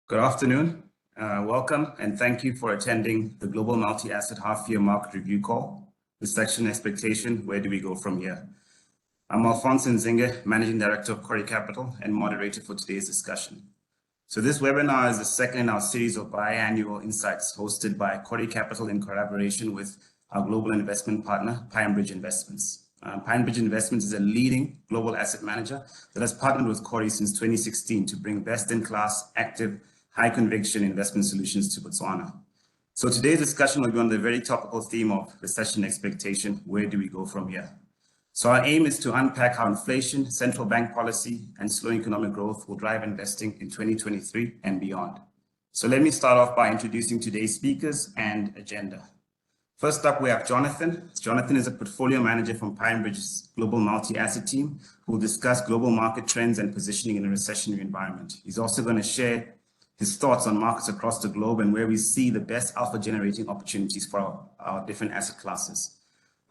Good afternoon. Welcome and thank you for attending the Global Multi-Asset Half-Year Market Review Call, Recession Expectation, Where Do We Go From Here? I'm Alphonse Ndzinge, Managing Director of Kgori Capital and moderator for today's discussion. So this webinar is the second in our series of biannual insights hosted by Kgori Capital in collaboration with our global investment partner, PineBridge Investments. PineBridge Investments is a leading global asset manager that has partnered with Kgori since 2016 to bring best-in-class, active, high-conviction investment solutions to Botswana. So today's discussion will be on the very topical theme of recession expectation. Where do we go from here? So our aim is to unpack how inflation, central bank policy, and slowing economic growth will drive investing in 2023 and beyond. So let me start off by introducing today's speakers and agenda. First up, we have Jonathan. Jonathan is a portfolio manager from PineBridge's Global Multi-Asset team who will discuss global market trends and positioning in a recessionary environment. He's also going to share his thoughts on markets across the globe and where we see the best alpha generating opportunities for our different asset classes.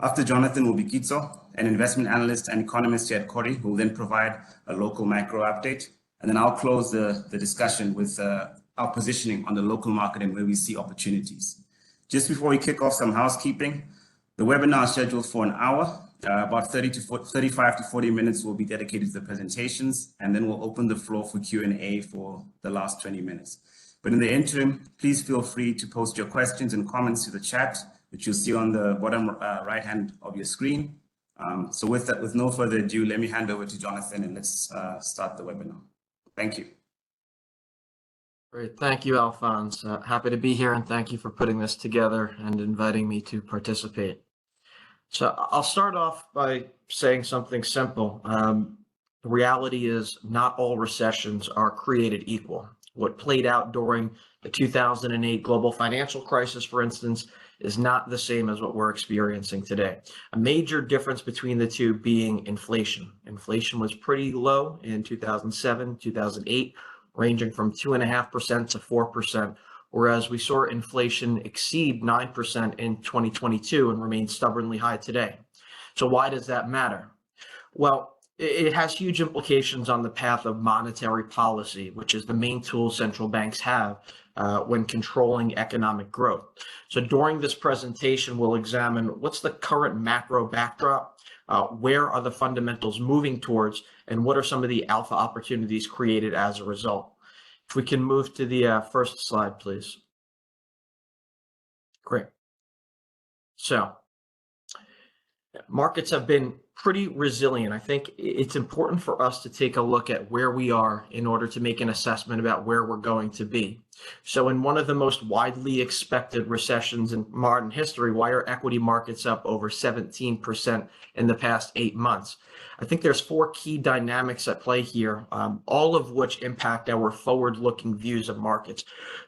After Jonathan will be Kitso, an investment analyst and economist here at Kgori, who will then provide a local macro update. And then I'll close the discussion with our positioning on the local market and where we see opportunities. Just before we kick off, some housekeeping. The webinar is scheduled for an hour. About 35 to 40 minutes will be dedicated to the presentations, and then we'll open the floor for Q&A for the last 20 minutes. But in the interim, please feel free to post your questions and comments to the chat, which you'll see on the bottom right hand of your screen. So with no further ado, let me hand over to Jonathan and let's start the webinar. Thank you. Great, thank you, Alphonse. Happy to be here and thank you for putting this together and inviting me to participate. So I'll start off by saying something simple. The reality is not all recessions are created equal. What played out during the 2008 global financial crisis, for instance, is not the same as what we're experiencing today. A major difference between the two being inflation. Inflation was pretty low in 2007, 2008, ranging from 2.5% to 4%. Whereas we saw inflation exceed 9% in 2022 and remain stubbornly high today. So why does that matter? Well, it has huge implications on the path of monetary policy, which is the main tool central banks have when controlling economic growth. So during this presentation, we'll examine what's the current macro backdrop, where are the fundamentals moving towards, and what are some of the alpha opportunities created as a result. If we can move to the first slide, please. Great. So markets have been pretty resilient. I think it's important for us to take a look at where we are in order to make an assessment about where we're going to be. So in one of the most widely expected recessions in modern history, why are equity markets up over 17% in the past 8 months? I think there's 4 key dynamics at play here, all of which impact our forward-looking views of markets.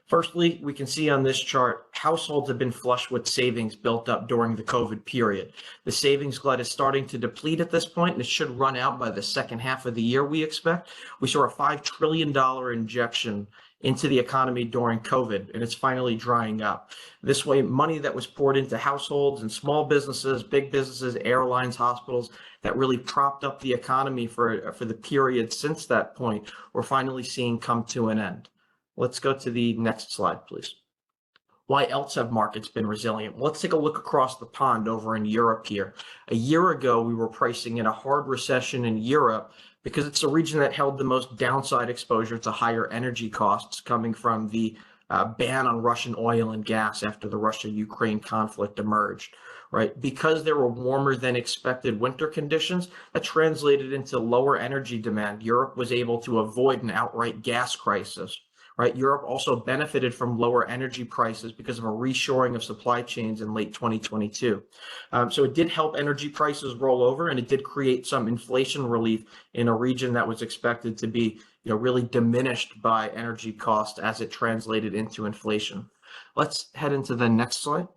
Firstly, we can see on this chart, households have been flush with savings built up during the COVID period. The savings glut is starting to deplete at this point, and it should run out by the second half of the year, we expect. We saw a $5 trillion injection into the economy during COVID, and it's finally drying up. This way, money that was poured into households and small businesses, big businesses, airlines, hospitals, that really propped up the economy for the period since that point, we're finally seeing come to an end. Let's go to the next slide, please. Why else have markets been resilient? Let's take a look across the pond over in Europe here. A year ago, we were pricing in a hard recession in Europe because it's a region that held the most downside exposure to higher energy costs coming from the ban on Russian oil and gas after the Russia-Ukraine conflict emerged, right? Because there were warmer than expected winter conditions, that translated into lower energy demand. Europe was able to avoid an outright gas crisis. Right, Europe also benefited from lower energy prices because of a reshoring of supply chains in late 2022. So it did help energy prices roll over, and it did create some inflation relief in a region that was expected to be, really diminished by energy costs as it translated into inflation. Let's head into the next slide.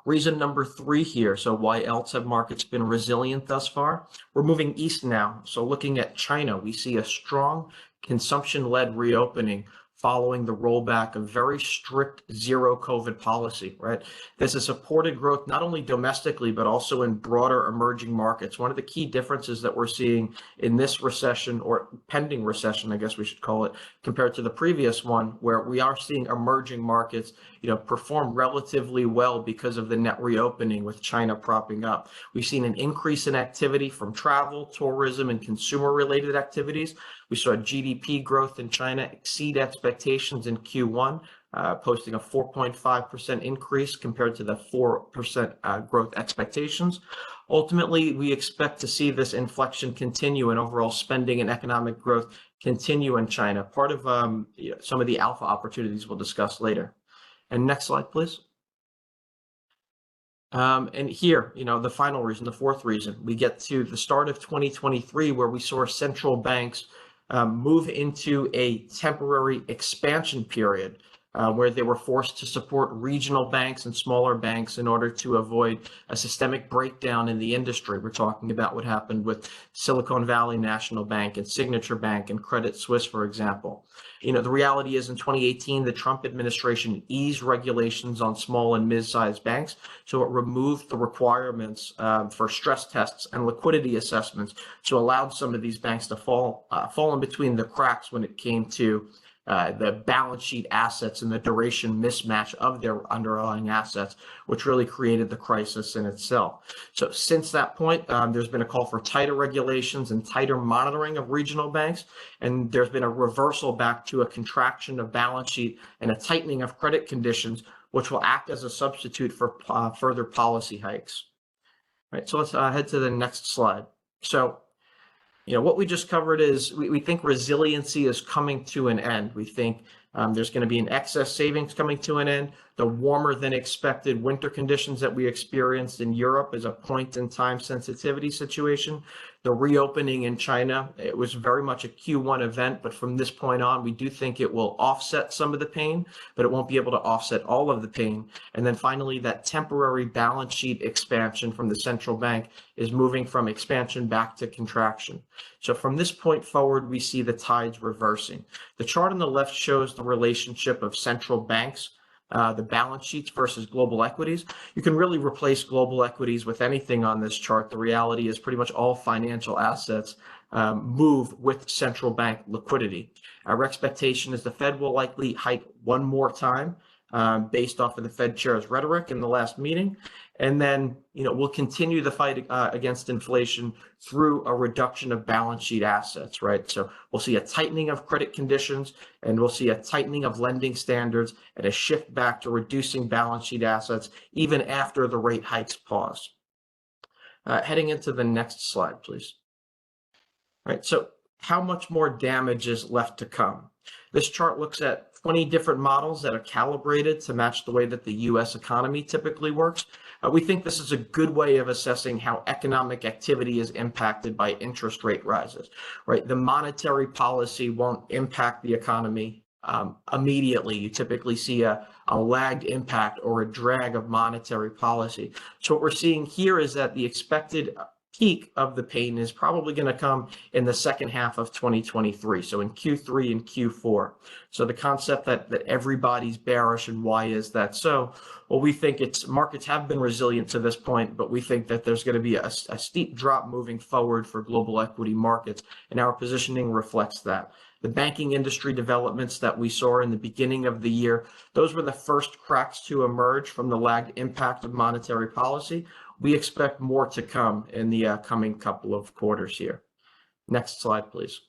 Reason number 3 here. So why else have markets been resilient thus far? We're moving east now. So looking at China, we see a strong consumption-led reopening following the rollback of very strict zero COVID policy, right? This has supported growth not only domestically, but also in broader emerging markets. One of the key differences that we're seeing in this recession, or pending recession, I guess we should call it, compared to the previous one, where we are seeing emerging markets, perform relatively well because of the net reopening with China propping up. We've seen an increase in activity from travel, tourism, and consumer-related activities. We saw GDP growth in China exceed expectations in Q1, posting a 4.5% increase compared to the 4% growth expectations. Ultimately, we expect to see this inflection continue and overall spending and economic growth continue in China, part of some of the alpha opportunities we'll discuss later. And next slide, please. And here, the final reason, the fourth reason, we get to the start of 2023, where we saw central banks move into a temporary expansion period, where they were forced to support regional banks and smaller banks in order to avoid a systemic breakdown in the industry. We're talking about what happened with Silicon Valley National Bank and Signature Bank and Credit Suisse, for example. The reality is in 2018, the Trump administration eased regulations on small and mid-sized banks. So it removed the requirements for stress tests and liquidity assessments, so allowed some of these banks to fall in between the cracks when it came to the balance sheet assets and the duration mismatch of their underlying assets, which really created the crisis in itself. So since that point, there's been a call for tighter regulations and tighter monitoring of regional banks, and there's been a reversal back to a contraction of balance sheet and a tightening of credit conditions, which will act as a substitute for further policy hikes. Right, so let's head to the next slide. So what we just covered is we think resiliency is coming to an end. We think there's going to be an excess savings coming to an end. The warmer than expected winter conditions that we experienced in Europe is a point in time sensitivity situation. The reopening in China, it was very much a Q1 event, but from this point on, we do think it will offset some of the pain, but it won't be able to offset all of the pain. And then finally, that temporary balance sheet expansion from the central bank is moving from expansion back to contraction. So from this point forward, we see the tides reversing. The chart on the left shows the relationship of central banks, the balance sheets versus global equities. You can really replace global equities with anything on this chart. The reality is pretty much all financial assets move with central bank liquidity. Our expectation is the Fed will likely hike one more time based off of the Fed chair's rhetoric in the last meeting. And then, we'll continue the fight against inflation through a reduction of balance sheet assets, right? So we'll see a tightening of credit conditions, and we'll see a tightening of lending standards and a shift back to reducing balance sheet assets even after the rate hikes pause. Heading into the next slide, please. All right, so how much more damage is left to come? This chart looks at 20 different models that are calibrated to match the way that the US economy typically works. We think this is a good way of assessing how economic activity is impacted by interest rate rises, right? The monetary policy won't impact the economy immediately. You typically see a lagged impact or a drag of monetary policy. So what we're seeing here is that the expected peak of the pain is probably going to come in the second half of 2023, so in Q3 and Q4. So the concept that everybody's bearish, and why is that so? Well, we think markets have been resilient to this point, but we think that there's going to be a steep drop moving forward for global equity markets, and our positioning reflects that. The banking industry developments that we saw in the beginning of the year, those were the first cracks to emerge from the lagged impact of monetary policy. We expect more to come in the coming couple of quarters here. Next slide, please.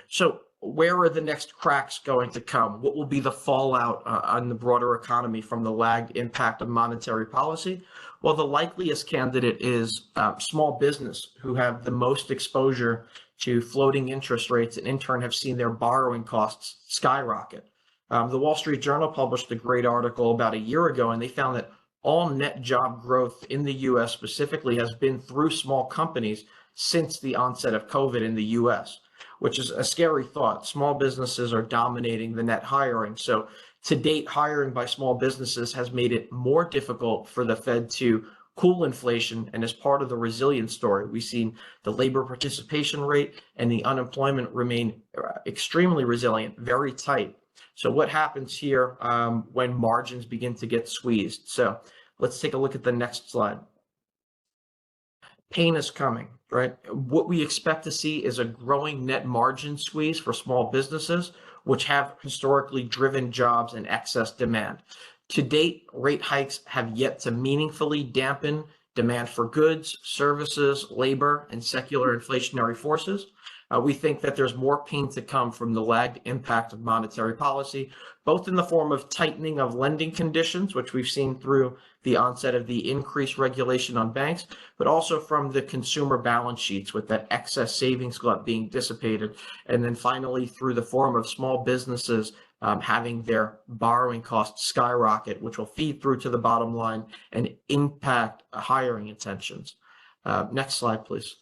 So where are the next cracks going to come? What will be the fallout on the broader economy from the lagged impact of monetary policy? Well, the likeliest candidate is small business, who have the most exposure to floating interest rates and in turn have seen their borrowing costs skyrocket. The Wall Street Journal published a great article about a year ago, and they found that all net job growth in the US specifically has been through small companies since the onset of COVID in the US, which is a scary thought. Small businesses are dominating the net hiring. So to date, hiring by small businesses has made it more difficult for the Fed to cool inflation, and as part of the resilience story, we've seen the labor participation rate and the unemployment remain extremely resilient, very tight. So what happens here when margins begin to get squeezed? So let's take a look at the next slide. Pain is coming, right? What we expect to see is a growing net margin squeeze for small businesses, which have historically driven jobs and excess demand. To date, rate hikes have yet to meaningfully dampen demand for goods, services, labor, and secular inflationary forces. We think that there's more pain to come from the lagged impact of monetary policy, both in the form of tightening of lending conditions, which we've seen through the onset of the increased regulation on banks, but also from the consumer balance sheets with that excess savings glut being dissipated. And then finally, through the form of small businesses having their borrowing costs skyrocket, which will feed through to the bottom line and impact hiring intentions. Next slide, please.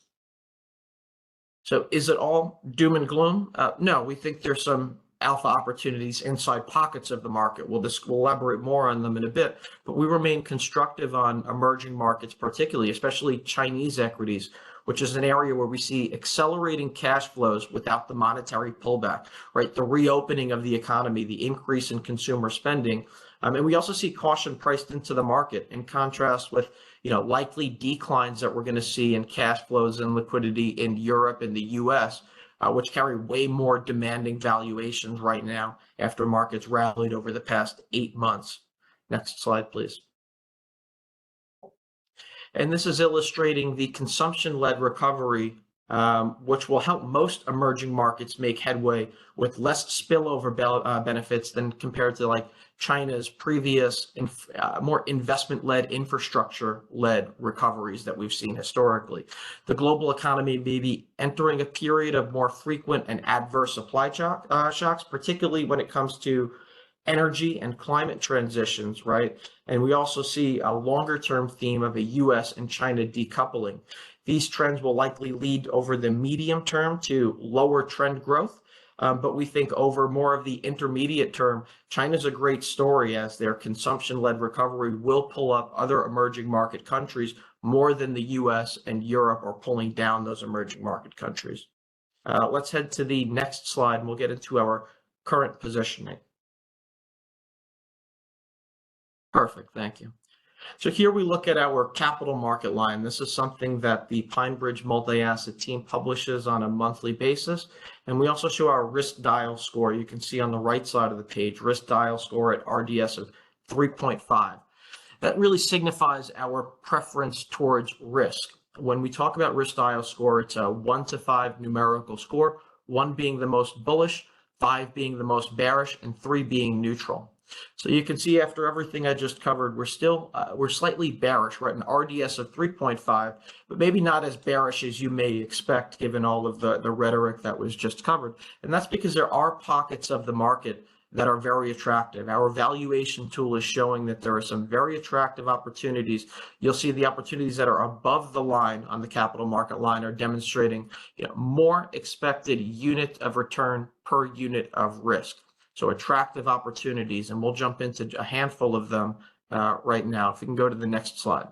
So is it all doom and gloom? No, we think there's some alpha opportunities inside pockets of the market. We'll elaborate more on them in a bit, but we remain constructive on emerging markets, particularly, especially Chinese equities, which is an area where we see accelerating cash flows without the monetary pullback, right? The reopening of the economy, the increase in consumer spending. And we also see caution priced into the market in contrast with likely declines that we're going to see in cash flows and liquidity in Europe and the US, which carry way more demanding valuations right now after markets rallied over the past 8 months. Next slide, please. And this is illustrating the consumption-led recovery, which will help most emerging markets make headway with less spillover benefits than compared to like China's previous more investment-led, infrastructure-led recoveries that we've seen historically. The global economy may be entering a period of more frequent and adverse supply shocks, particularly when it comes to energy and climate transitions, right? And we also see a longer-term theme of a US and China decoupling. These trends will likely lead over the medium term to lower trend growth, but we think over more of the intermediate term, China's a great story as their consumption-led recovery will pull up other emerging market countries more than the US and Europe are pulling down those emerging market countries. Let's head to the next slide and we'll get into our current positioning. Perfect, thank you. So here we look at our capital market line. This is something that the PineBridge multi-asset team publishes on a monthly basis. And we also show our risk dial score. You can see on the right side of the page, risk dial score at RDS of 3.5. That really signifies our preference towards risk. When we talk about risk dial score, it's a 1 to 5 numerical score, 1 being the most bullish, 5 being the most bearish, and 3 being neutral. So you can see after everything I just covered, we're slightly bearish, right? An RDS of 3.5, but maybe not as bearish as you may expect given all of the rhetoric that was just covered. And that's because there are pockets of the market that are very attractive. Our valuation tool is showing that there are some very attractive opportunities. You'll see the opportunities that are above the line on the capital market line are demonstrating more expected unit of return per unit of risk. So attractive opportunities, and we'll jump into a handful of them right now. If we can go to the next slide.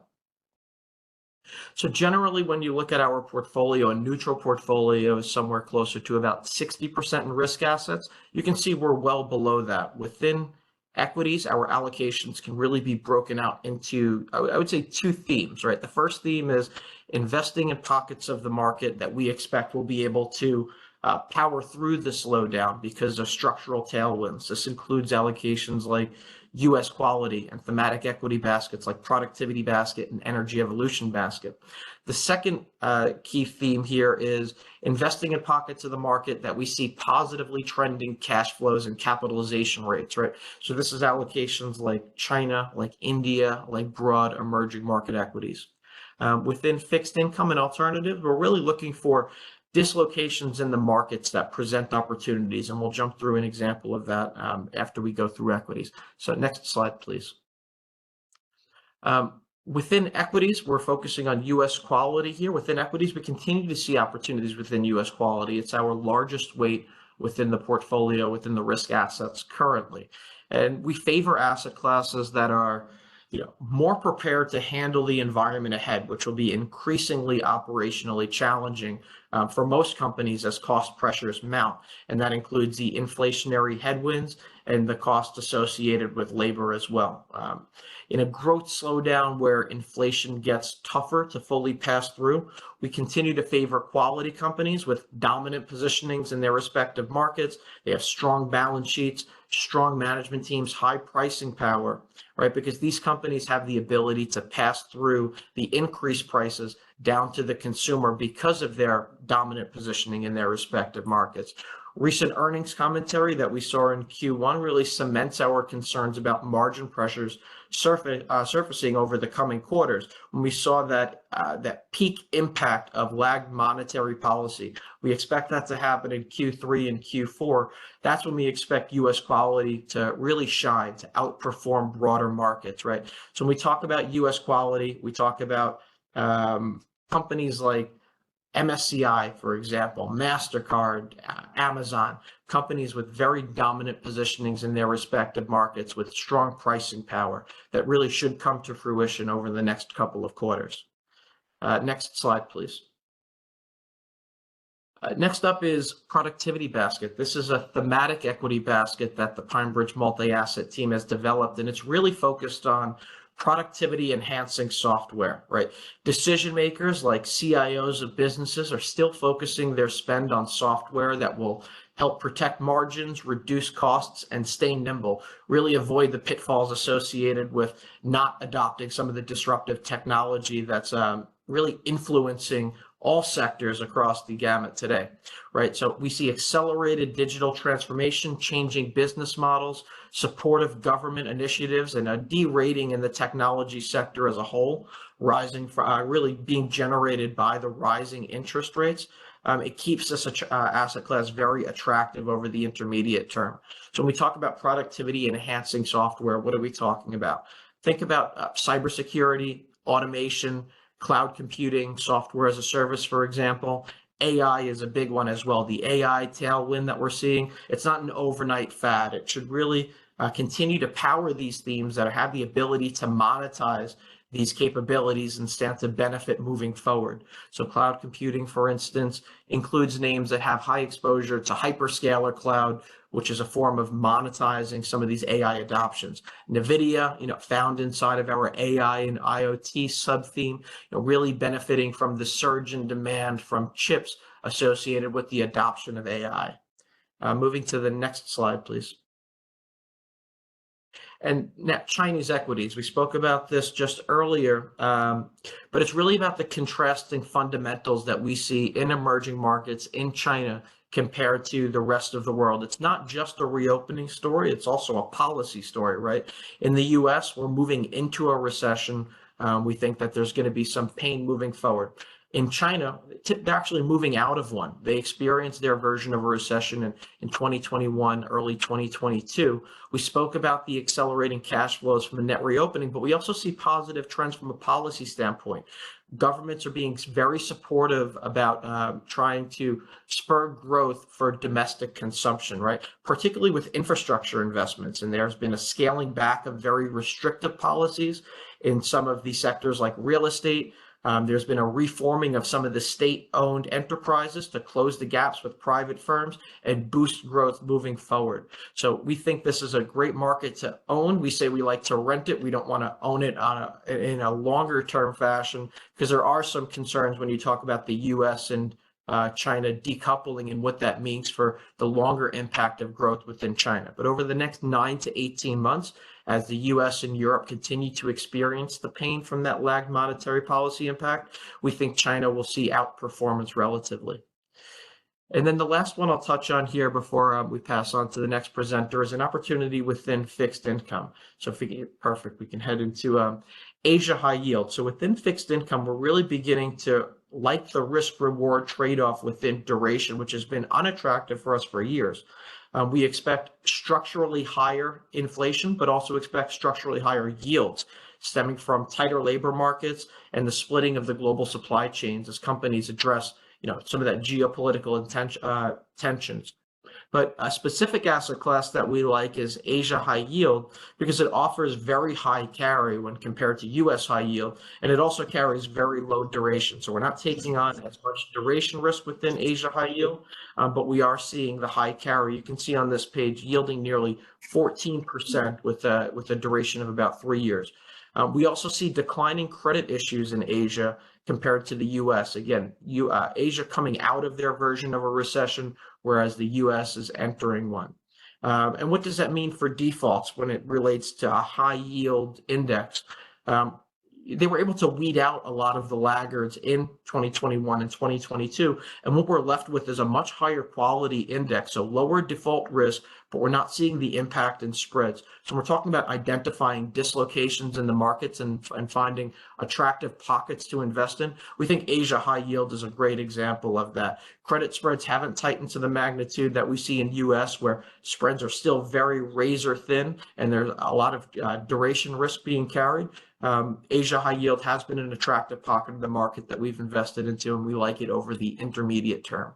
So generally, when you look at our portfolio, a neutral portfolio is somewhere closer to about 60% in risk assets. You can see we're well below that. Within equities, our allocations can really be broken out into, I would say, 2 themes, right? The first theme is investing in pockets of the market that we expect will be able to power through the slowdown because of structural tailwinds. This includes allocations like US quality and thematic equity baskets like productivity basket and energy evolution basket. The second key theme here is investing in pockets of the market that we see positively trending cash flows and capitalization rates, right? So this is allocations like China, like India, like broad emerging market equities. Within fixed income and alternatives, we're really looking for dislocations in the markets that present opportunities, and we'll jump through an example of that after we go through equities. So next slide, please. Within equities, we're focusing on US quality here. Within equities, we continue to see opportunities within US quality. It's our largest weight within the portfolio, within the risk assets currently. And we favor asset classes that are more prepared to handle the environment ahead, which will be increasingly operationally challenging for most companies as cost pressures mount. And that includes the inflationary headwinds and the cost associated with labor as well. In a growth slowdown where inflation gets tougher to fully pass through, we continue to favor quality companies with dominant positionings in their respective markets. They have strong balance sheets, strong management teams, high pricing power, right? Because these companies have the ability to pass through the increased prices down to the consumer because of their dominant positioning in their respective markets. Recent earnings commentary that we saw in Q1 really cements our concerns about margin pressures surfacing over the coming quarters. When we saw that peak impact of lagged monetary policy, we expect that to happen in Q3 and Q4. That's when we expect U.S. quality to really shine, to outperform broader markets, right? So when we talk about U.S. quality, we talk about companies like MSCI, for example, MasterCard, Amazon, companies with very dominant positionings in their respective markets with strong pricing power that really should come to fruition over the next couple of quarters. Next slide, please. Next up is productivity basket. This is a thematic equity basket that the PineBridge multi-asset team has developed, and it's really focused on productivity enhancing software, right? Decision makers like CIOs of businesses are still focusing their spend on software that will help protect margins, reduce costs, and stay nimble, really avoid the pitfalls associated with not adopting some of the disruptive technology that's really influencing all sectors across the gamut today, right? So we see accelerated digital transformation, changing business models, supportive government initiatives, and a de-rating in the technology sector as a whole, rising for really being generated by the rising interest rates. It keeps this asset class very attractive over the intermediate term. So when we talk about productivity enhancing software, what are we talking about? Think about cybersecurity, automation, cloud computing, software as a service, for example. AI is a big one as well. The AI tailwind that we're seeing, it's not an overnight fad. It should really continue to power these themes that have the ability to monetize these capabilities and stand to benefit moving forward. So cloud computing, for instance, includes names that have high exposure to hyperscaler cloud, which is a form of monetizing some of these AI adoptions. NVIDIA, found inside of our AI and IoT sub-theme, really benefiting from the surge in demand from chips associated with the adoption of AI. Moving to the next slide, please. And now Chinese equities, we spoke about this just earlier, but it's really about the contrasting fundamentals that we see in emerging markets in China compared to the rest of the world. It's not just a reopening story, it's also a policy story, right? In the US, we're moving into a recession. We think that there's going to be some pain moving forward. In China, they're actually moving out of one. They experienced their version of a recession in 2021, early 2022. We spoke about the accelerating cash flows from the net reopening, but we also see positive trends from a policy standpoint. Governments are being very supportive about trying to spur growth for domestic consumption, right? Particularly with infrastructure investments. And there's been a scaling back of very restrictive policies in some of the sectors like real estate. There's been a reforming of some of the state-owned enterprises to close the gaps with private firms and boost growth moving forward. So we think this is a great market to own. We say we like to rent it. We don't want to own it in a longer-term fashion because there are some concerns when you talk about the U.S. and China decoupling and what that means for the longer impact of growth within China. But over the next 9 to 18 months, as the US and Europe continue to experience the pain from that lagged monetary policy impact, we think China will see outperformance relatively. And then the last one I'll touch on here before we pass on to the next presenter is an opportunity within fixed income. So if we can get perfect, we can head into Asia high yield. So within fixed income, we're really beginning to like the risk reward trade-off within duration, which has been unattractive for us for years. We expect structurally higher inflation, but also expect structurally higher yields stemming from tighter labor markets and the splitting of the global supply chains as companies address, some of that geopolitical tensions. But a specific asset class that we like is Asia high yield because it offers very high carry when compared to US high yield, and it also carries very low duration. So we're not taking on as much duration risk within Asia high yield, but we are seeing the high carry. You can see on this page yielding nearly 14% with a duration of about 3 years. We also see declining credit issues in Asia compared to the US. Again, Asia coming out of their version of a recession, whereas the US is entering one. And what does that mean for defaults when it relates to a high yield index? They were able to weed out a lot of the laggards in 2021 and 2022. And what we're left with is a much higher quality index, so lower default risk, but we're not seeing the impact in spreads. So we're talking about identifying dislocations in the markets and finding attractive pockets to invest in. We think Asia high yield is a great example of that. Credit spreads haven't tightened to the magnitude that we see in US, where spreads are still very razor thin and there's a lot of duration risk being carried. Asia high yield has been an attractive pocket of the market that we've invested into, and we like it over the intermediate term.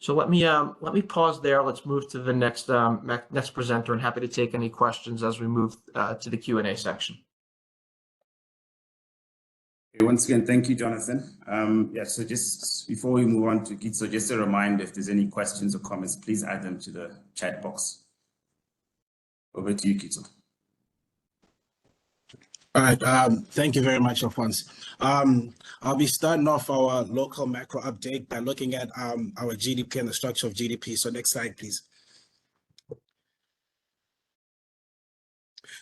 So let me pause there. Let's move to the next next presenter, and happy to take any questions as we move to the Q&A section. Once again, thank you, Jonathan. Yeah, so just before we move on to Kitso, just a reminder, if there's any questions or comments, please add them to the chat box. Over to you, Kitso. All right, thank you very much, Alphonse. I'll be starting off our local macro update by looking at our GDP and the structure of GDP. So next slide, please.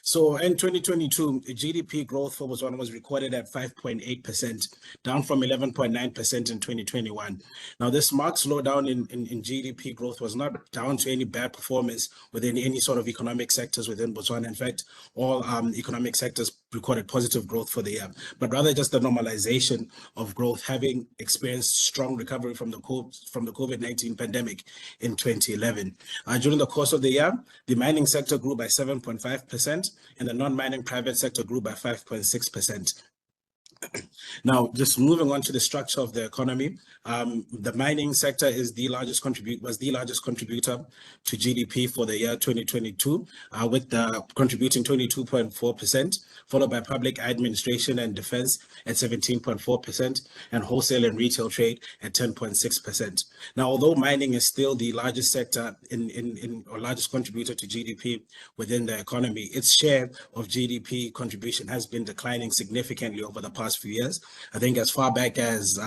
So in 2022, GDP growth for Botswana was recorded at 5.8%, down from 11.9% in 2021. Now, this marked slowdown in GDP growth was not down to any bad performance within any sort of economic sectors within Botswana. In fact, all economic sectors recorded positive growth for the year, but rather just the normalization of growth, having experienced strong recovery from the COVID-19 pandemic in 2011. During the course of the year, the mining sector grew by 7.5%, and the non-mining private sector grew by 5.6%. Now, just moving on to the structure of the economy, the mining sector was the largest contributor to GDP for the year 2022, with contributing 22.4%, followed by public administration and defense at 17.4%, and wholesale and retail trade at 10.6%. Now, although mining is still the largest sector or largest contributor to GDP within the economy, its share of GDP contribution has been declining significantly over the past few years. I think as far back as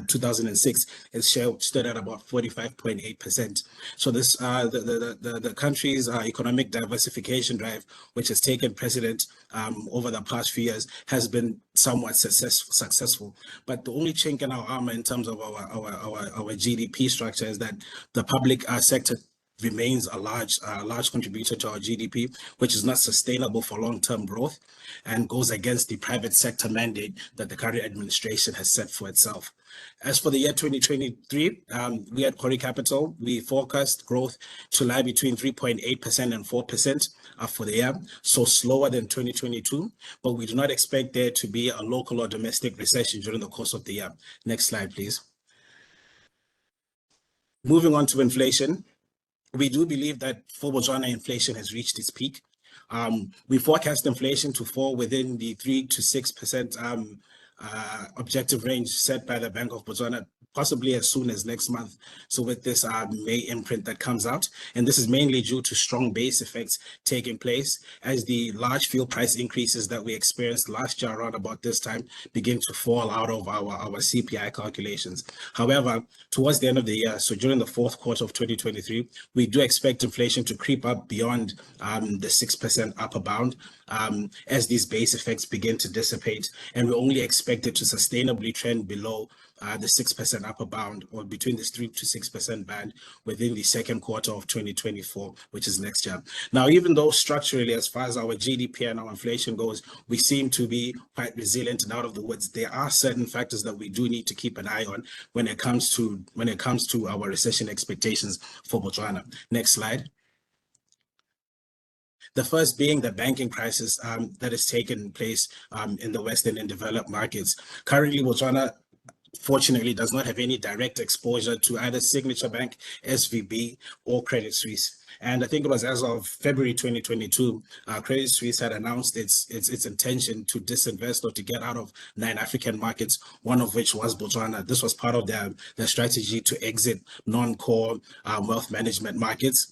2006, its share stood at about 45.8%. So this the country's economic diversification drive, which has taken precedent over the past few years, has been somewhat successful. But the only chink in our armor in terms of our GDP structure is that the public sector remains a large contributor to our GDP, which is not sustainable for long-term growth and goes against the private sector mandate that the current administration has set for itself. As for the year 2023, we at Kgori Capital, we forecast growth to lie between 3.8% and 4% for the year, so slower than 2022, but we do not expect there to be a local or domestic recession during the course of the year. Next slide, please. Moving on to inflation. We do believe that for Botswana, inflation has reached its peak. We forecast inflation to fall within the 3 to 6% objective range set by the Bank of Botswana, possibly as soon as next month. So with this May imprint that comes out, and this is mainly due to strong base effects taking place as the large fuel price increases that we experienced last year around about this time begin to fall out of our CPI calculations. However, towards the end of the year, so during the fourth quarter of 2023, we do expect inflation to creep up beyond the 6% upper bound as these base effects begin to dissipate, and we only expect it to sustainably trend below the 6% upper bound, or between this 3 to 6% band, within the second quarter of 2024, which is next year. Now, even though structurally, as far as our GDP and our inflation goes, we seem to be quite resilient and out of the woods, there are certain factors that we do need to keep an eye on when it comes to our recession expectations for Botswana. Next slide. The first being the banking crisis that has taken place in the Western and developed markets. Currently, Botswana fortunately does not have any direct exposure to either Signature Bank, SVB, or Credit Suisse. And I think it was as of February 2022, Credit Suisse had announced its intention to disinvest or to get out of 9 African markets, one of which was Botswana. This was part of their strategy to exit non-core wealth management markets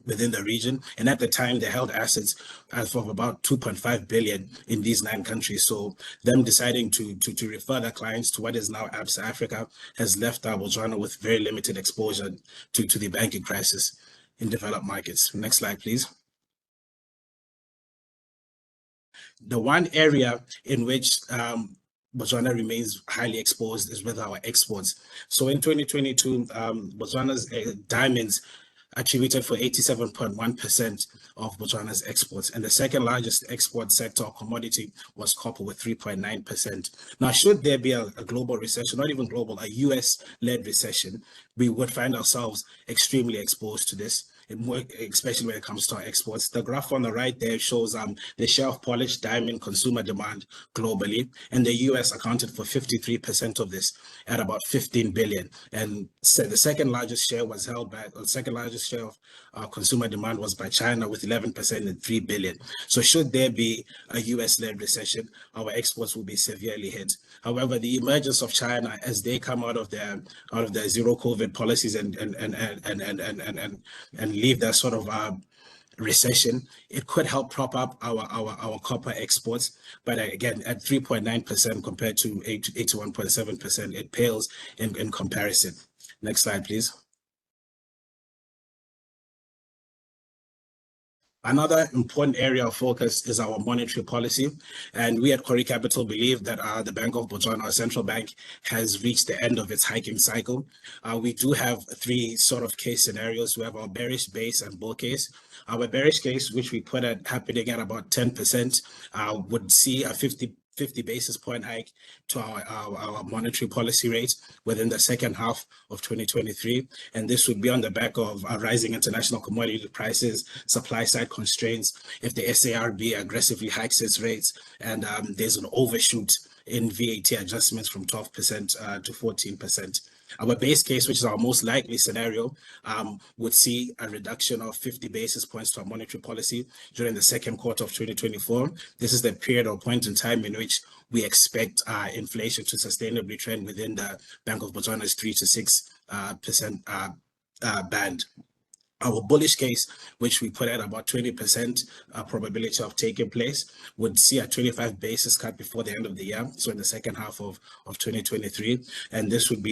within the region. And at the time, they held assets of about 2.5 billion in these 9 countries. So them deciding to refer their clients to what is now ABSA Africa has left Botswana with very limited exposure to the banking crisis in developed markets. Next slide, please. The one area in which Botswana remains highly exposed is with our exports. So in 2022, Botswana's diamonds attributed for 87.1% of Botswana's exports. And the second largest export sector or commodity was copper with 3.9%. Now, should there be a global recession, not even global, a US-led recession, we would find ourselves extremely exposed to this, especially when it comes to our exports. The graph on the right there shows the share of polished diamond consumer demand globally, and the US accounted for 53% of this at about 15 billion. And the second largest share was held by, the second largest share of consumer demand was by China with 11% and 3 billion. So should there be a US-led recession, our exports will be severely hit. However, the emergence of China as they come out of their zero COVID policies and leave that sort of recession, it could help prop up our copper exports. But again, at 3.9% compared to 81.7%, it pales in comparison. Next slide, please. Another important area of focus is our monetary policy. And we at Kgori Capital believe that the Bank of Botswana, our central bank, has reached the end of its hiking cycle. We do have 3 sort of case scenarios. We have our bearish base and bull case. Our bearish case, which we put at happening at about 10%, would see a 50 basis point hike to our monetary policy rate within the second half of 2023. And this would be on the back of rising international commodity prices, supply side constraints, if the SARB aggressively hikes its rates, and there's an overshoot in VAT adjustments from 12% to 14%. Our base case, which is our most likely scenario, would see a reduction of 50 basis points to our monetary policy during the second quarter of 2024. This is the period or point in time in which we expect inflation to sustainably trend within the Bank of Botswana's 3 to 6% band. Our bullish case, which we put at about 20% probability of taking place, would see a 25 basis cut before the end of the year, so in the second half of 2023. And this would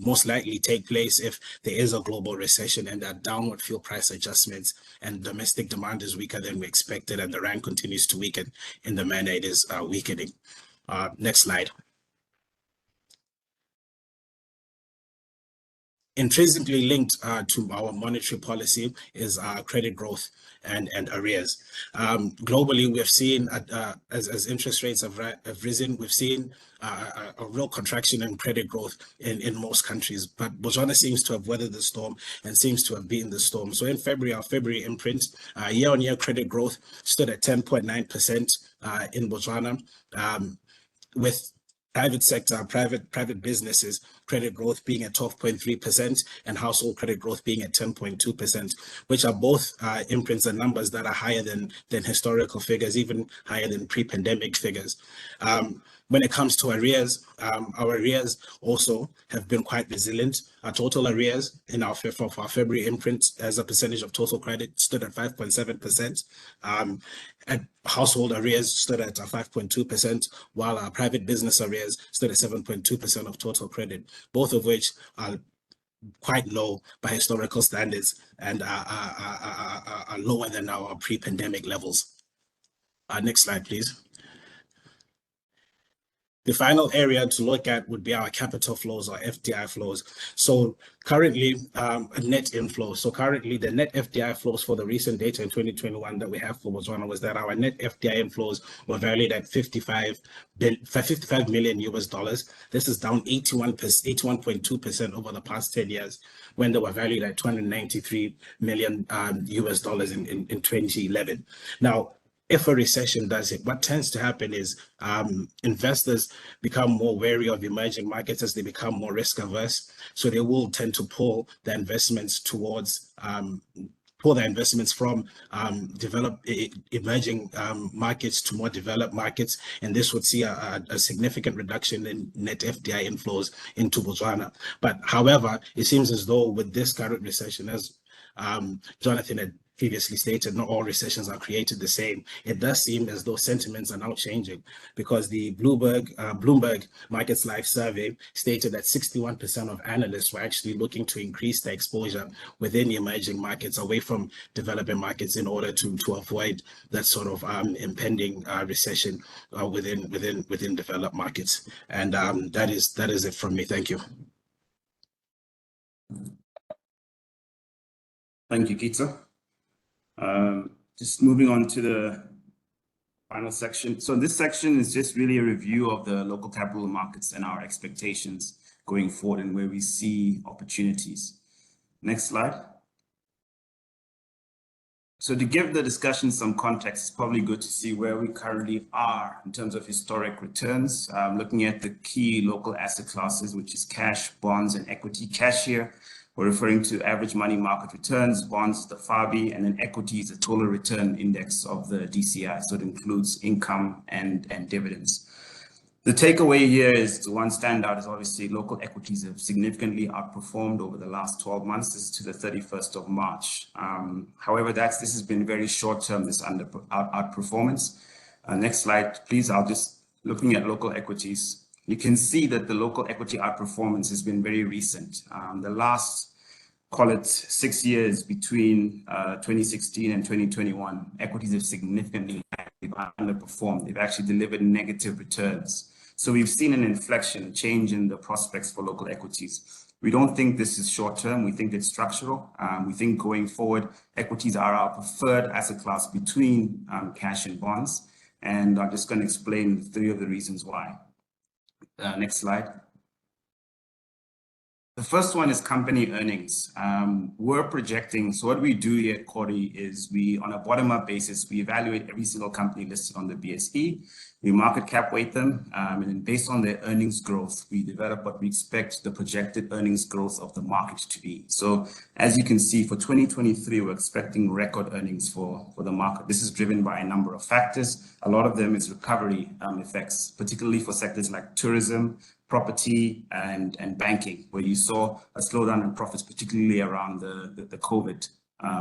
most likely take place if there is a global recession and that downward fuel price adjustments and domestic demand is weaker than we expected and the rand continues to weaken in the manner it is weakening. Next slide. Intrinsically linked to our monetary policy is credit growth and arrears. Globally, we have seen as interest rates have risen, we've seen a real contraction in credit growth in most countries. But Botswana seems to have weathered the storm and seems to have beaten the storm. So in February, our February imprint, year-on-year credit growth stood at 10.9% in Botswana, with private sector, private businesses credit growth being at 12.3% and household credit growth being at 10.2%, which are both imprints and numbers that are higher than historical figures, even higher than pre-pandemic figures. When it comes to arrears, our arrears also have been quite resilient. Our total arrears in our February imprint as a percentage of total credit stood at 5.7%. And household arrears stood at 5.2%, while our private business arrears stood at 7.2% of total credit, both of which are quite low by historical standards and are lower than our pre-pandemic levels. Next slide, please. The final area to look at would be our capital flows or FDI flows. So currently, net inflow. So currently, the net FDI flows for the recent data in 2021 that we have for Botswana was that our net FDI inflows were valued at $55 million US. This is down 81.2% over the past 10 years, when they were valued at $293 million US in 2011. Now, if a recession does hit, what tends to happen is investors become more wary of emerging markets as they become more risk averse. So they will tend to pull their investments towards pull their investments from emerging markets to more developed markets, and this would see a significant reduction in net FDI inflows into Botswana. But however, it seems as though with this current recession, as Jonathan had previously stated, not all recessions are created the same. It does seem as though sentiments are now changing, because the Bloomberg Markets Live survey stated that 61% of analysts were actually looking to increase their exposure within the emerging markets away from developing markets in order to avoid that sort of impending recession within developed markets. And that is it from me. Thank you. Thank you, Kitso. Just moving on to the final section. So this section is just really a review of the local capital markets and our expectations going forward and where we see opportunities. Next slide. So to give the discussion some context, it's probably good to see where we currently are in terms of historic returns. Looking at the key local asset classes, which is cash, bonds, and equity. Cash here, we're referring to average money market returns, bonds, the FABI, and then equity is the total return index of the DCI. So it includes income and dividends. The takeaway here is the one standout is obviously local equities have significantly outperformed over the last 12 months. This is to the 31st of March. However, this has been very short-term, this outperformance. Next slide, please. Looking at local equities. You can see that the local equity outperformance has been very recent. The last, call it 6 years between 2016 and 2021, equities have significantly underperformed. They've actually delivered negative returns. So we've seen an inflection, a change in the prospects for local equities. We don't think this is short-term. We think it's structural. We think going forward, equities are our preferred asset class between cash and bonds. And I'm just going to explain 3 of the reasons why. Next slide. The first one is company earnings. We're projecting, so what we do here at Kgori is on a bottom-up basis, we evaluate every single company listed on the BSE. We market cap weight them, and then based on their earnings growth, we develop what we expect the projected earnings growth of the market to be. So as you can see, for 2023, we're expecting record earnings for the market. This is driven by a number of factors. A lot of them is recovery effects, particularly for sectors like tourism, property, and banking, where you saw a slowdown in profits, particularly around the COVID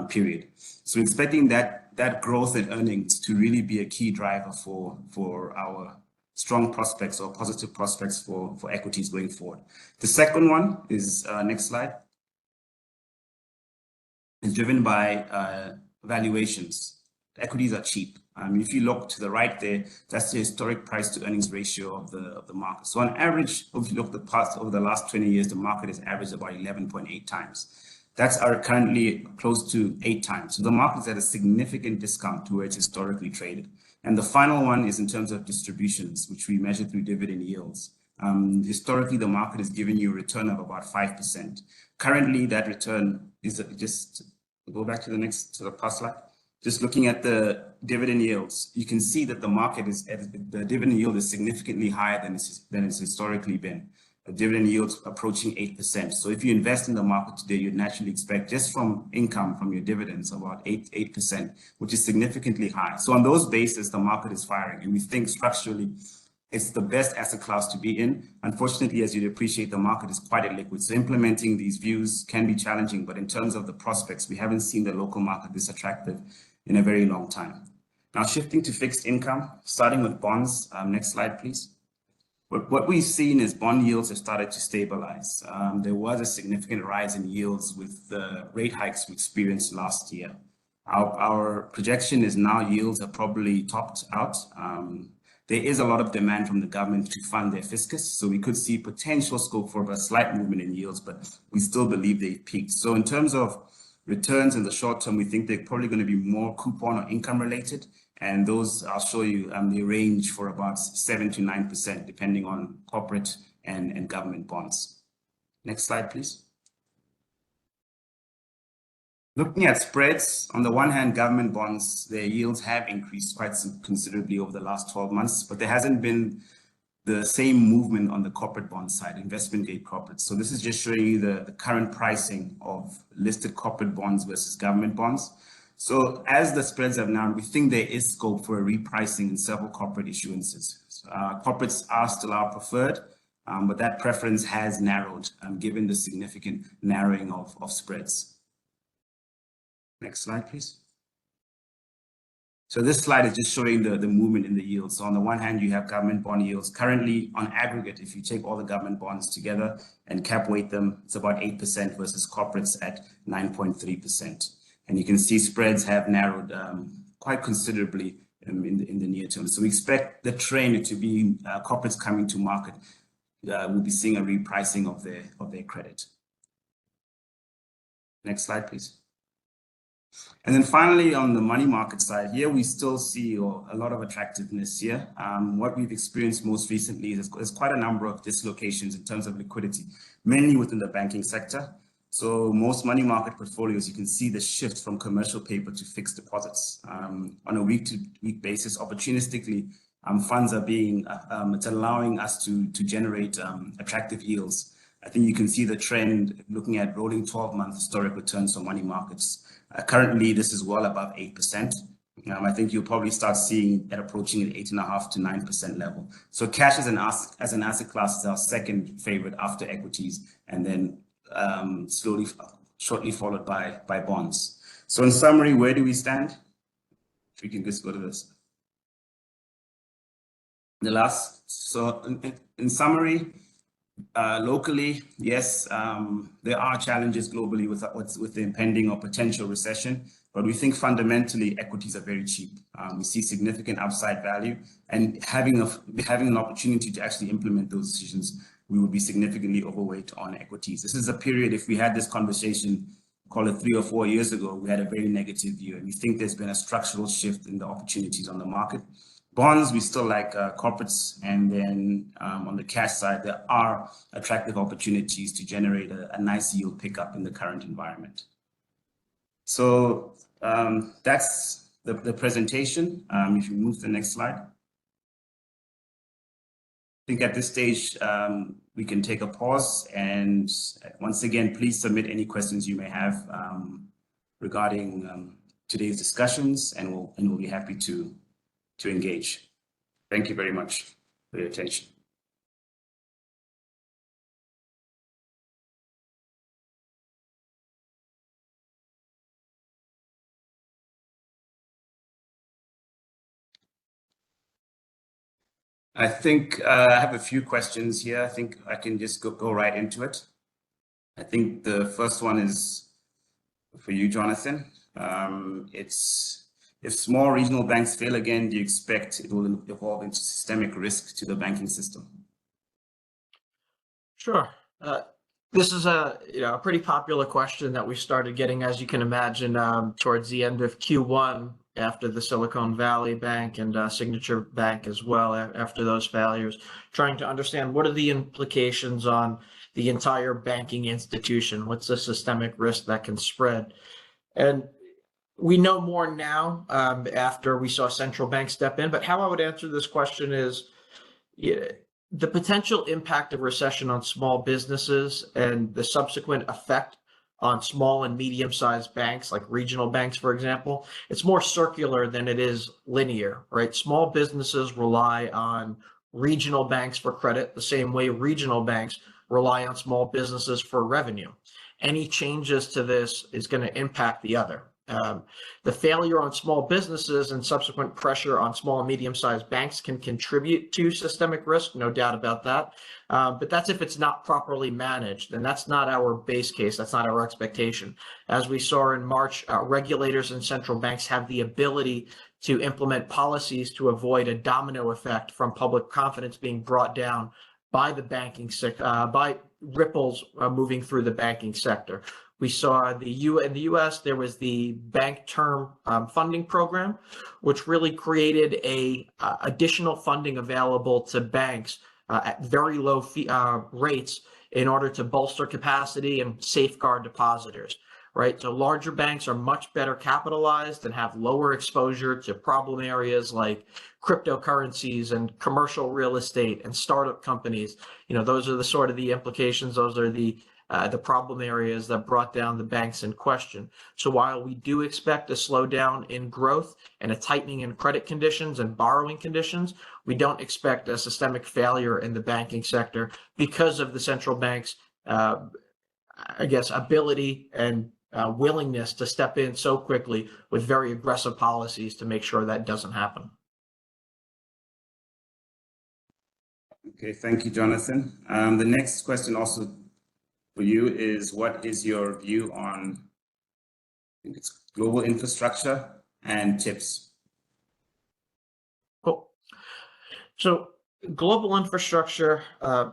period. So we're expecting that growth in earnings to really be a key driver for our strong prospects or positive prospects for equities going forward. The second one is, next slide, is driven by valuations. Equities are cheap. If you look to the right there, that's the historic price to earnings ratio of the market. So on average, if you look at the past over the last 20 years, the market has averaged about 11.8 times. That's currently close to 8 times. So the market is at a significant discount to where it's historically traded. And the final one is in terms of distributions, which we measure through dividend yields. Historically, the market has given you a return of about 5%. Currently, that return is just go back to the past slide. Just looking at the dividend yields, you can see that the dividend yield is significantly higher than it's historically been. The dividend yields approaching 8%. So if you invest in the market today, you'd naturally expect just from income from your dividends about 8%, which is significantly high. So on those bases, the market is firing, and we think structurally it's the best asset class to be in. Unfortunately, as you'd appreciate, the market is quite illiquid. So implementing these views can be challenging, but in terms of the prospects, we haven't seen the local market this attractive in a very long time. Now shifting to fixed income, starting with bonds. Next slide, please. What we've seen is bond yields have started to stabilize. There was a significant rise in yields with the rate hikes we experienced last year. Our projection is now yields are probably topped out. There is a lot of demand from the government to fund their fiscus, so we could see potential scope for a slight movement in yields, but we still believe they've peaked. So in terms of returns in the short term, we think they're probably going to be more coupon or income related. And those, I'll show you, they range for about 7 to 9%, depending on corporate and government bonds. Next slide, please. Looking at spreads, on the one hand, government bonds, their yields have increased quite considerably over the last 12 months, but there hasn't been the same movement on the corporate bond side, investment grade corporates. So this is just showing you the current pricing of listed corporate bonds versus government bonds. So as the spreads have narrowed, we think there is scope for a repricing in several corporate issuances. Corporates are still our preferred, but that preference has narrowed given the significant narrowing of spreads. Next slide, please. So this slide is just showing the movement in the yields. So on the one hand, you have government bond yields. Currently, on aggregate, if you take all the government bonds together and cap weight them, it's about 8% versus corporates at 9.3%. And you can see spreads have narrowed quite considerably in the near term. So we expect the trend to be corporates coming to market. We'll be seeing a repricing of their credit. Next slide, please. And then finally, on the money market side, here we still see a lot of attractiveness here. What we've experienced most recently is there's quite a number of dislocations in terms of liquidity, mainly within the banking sector. So most money market portfolios, you can see the shift from commercial paper to fixed deposits. On a week-to-week basis, opportunistically, funds are being, it's allowing us to generate attractive yields. I think you can see the trend looking at rolling 12-month historic returns for money markets. Currently, this is well above 8%. I think you'll probably start seeing it approaching an 8.5% to 9% level. So cash as an asset class is our second favorite after equities, and then shortly followed by bonds. So in summary, where do we stand? If we can just go to this. So in summary, locally, yes, there are challenges globally with the impending or potential recession, but we think fundamentally equities are very cheap. We see significant upside value, and having an opportunity to actually implement those decisions, we would be significantly overweight on equities. This is a period, if we had this conversation, call it 3 or 4 years ago, we had a very negative view, and we think there's been a structural shift in the opportunities on the market. Bonds, we still like corporates, and then on the cash side, there are attractive opportunities to generate a nice yield pickup in the current environment. So that's the presentation. If you move to the next slide. I think at this stage, we can take a pause, and once again, please submit any questions you may have regarding today's discussions, and we'll be happy to engage. Thank you very much for your attention. I think I have a few questions here. I think I can just go right into it. I think the first one is for you, Jonathan. It's, if small regional banks fail again, do you expect it will evolve into systemic risk to the banking system? Sure. This is a pretty popular question that we started getting, as you can imagine, towards the end of Q1 after the Silicon Valley Bank and Signature Bank as well, after those failures, trying to understand what are the implications on the entire banking institution, what's the systemic risk that can spread. And we know more now after we saw central banks step in, but how I would answer this question is the potential impact of recession on small businesses and the subsequent effect on small and medium-sized banks, like regional banks, for example, it's more circular than it is linear, right? Small businesses rely on regional banks for credit the same way regional banks rely on small businesses for revenue. Any changes to this is going to impact the other. The failure on small businesses and subsequent pressure on small and medium-sized banks can contribute to systemic risk, no doubt about that. But that's if it's not properly managed, and that's not our base case. That's not our expectation. As we saw in March, regulators and central banks have the ability to implement policies to avoid a domino effect from public confidence being brought down by the banking sector, by ripples moving through the banking sector. We saw in the U.S., there was the Bank Term Funding Program, which really created additional funding available to banks at very low rates in order to bolster capacity and safeguard depositors. right? So larger banks are much better capitalized and have lower exposure to problem areas like cryptocurrencies and commercial real estate and startup companies. Those are the sort of the implications. Those are the problem areas that brought down the banks in question. So while we do expect a slowdown in growth and a tightening in credit conditions and borrowing conditions, we don't expect a systemic failure in the banking sector because of the central bank's, ability and willingness to step in so quickly with very aggressive policies to make sure that doesn't happen. Okay, thank you, Jonathan. The next question also for you is, what is your view on global infrastructure and TIPS? Cool. So global infrastructure,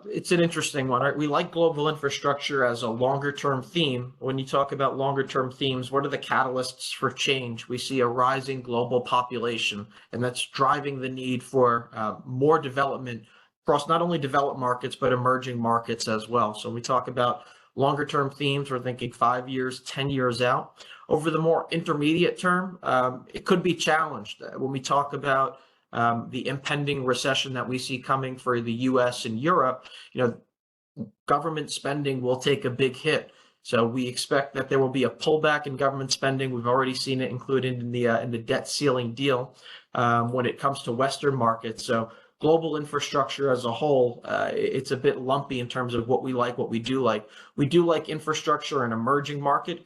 it's an interesting one, right? We like global infrastructure as a longer term theme. When you talk about longer term themes, what are the catalysts for change? We see a rising global population, and that's driving the need for more development across not only developed markets, but emerging markets as well. So we talk about longer term themes, we're thinking 5 years, 10 years out. Over the more intermediate term, it could be challenged. When we talk about the impending recession that we see coming for the US and Europe, government spending will take a big hit. So we expect that there will be a pullback in government spending. We've already seen it included in the debt ceiling deal when it comes to Western markets. So global infrastructure as a whole, it's a bit lumpy in terms of what we like, what we do like. We do like infrastructure in emerging market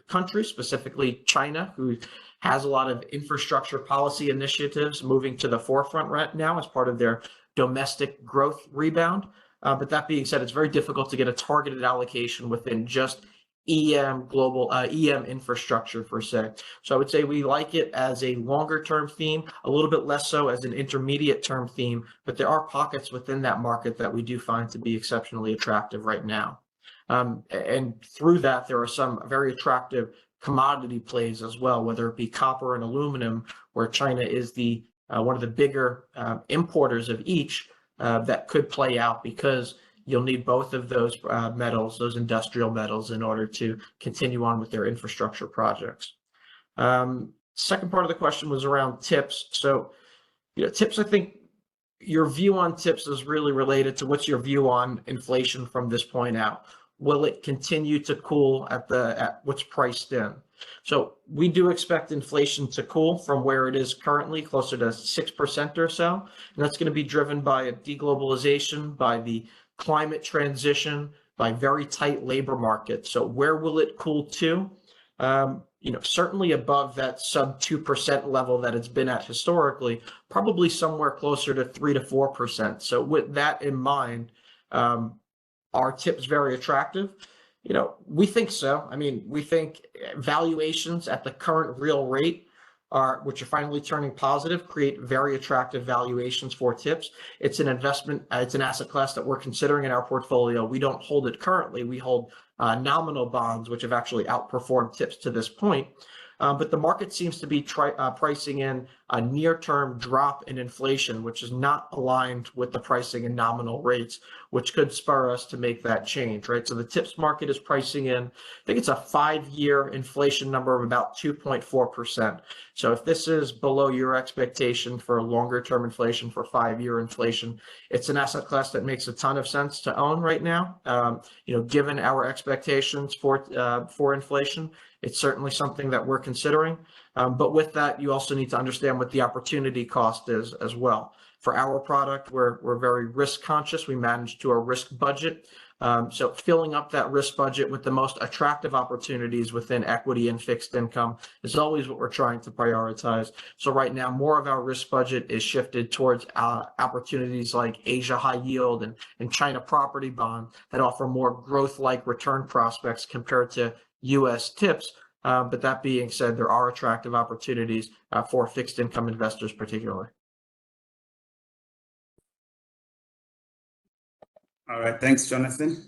countries, specifically China, who has a lot of infrastructure policy initiatives moving to the forefront right now as part of their domestic growth rebound. But that being said, it's very difficult to get a targeted allocation within just EM infrastructure per se. So I would say we like it as a longer term theme, a little bit less so as an intermediate term theme, but there are pockets within that market that we do find to be exceptionally attractive right now. And through that, there are some very attractive commodity plays as well, whether it be copper and aluminum, where China is the one of the bigger importers of each, that could play out because you'll need both of those metals, those industrial metals, in order to continue on with their infrastructure projects. Second part of the question was around TIPS. So, TIPS, I think your view on TIPS is really related to what's your view on inflation from this point out. Will it continue to cool at what's priced in? So we do expect inflation to cool from where it is currently, closer to 6% or so. And that's going to be driven by a deglobalization, by the climate transition, by very tight labor markets. So where will it cool to? Certainly above that sub 2% level that it's been at historically, probably somewhere closer to 3 to 4%. So with that in mind, are TIPS very attractive? We think so. We think valuations at the current real rate which are finally turning positive, create very attractive valuations for TIPS. It's an investment, it's an asset class that we're considering in our portfolio. We don't hold it currently. We hold nominal bonds, which have actually outperformed TIPS to this point. But the market seems to be pricing in a near-term drop in inflation, which is not aligned with the pricing in nominal rates, which could spur us to make that change, right? So the TIPS market is pricing in, I think it's a 5-year inflation number of about 2.4%. So if this is below your expectation for longer-term inflation, for 5-year inflation, it's an asset class that makes a ton of sense to own right now. Given our expectations for inflation, it's certainly something that we're considering. But with that, you also need to understand what the opportunity cost is as well. For our product, we're very risk conscious. We manage to a risk budget. So filling up that risk budget with the most attractive opportunities within equity and fixed income is always what we're trying to prioritize. So right now, more of our risk budget is shifted towards opportunities like Asia high yield and China property bond that offer more growth-like return prospects compared to US TIPS. But that being said, there are attractive opportunities for fixed income investors particularly. All right, thanks, Jonathan.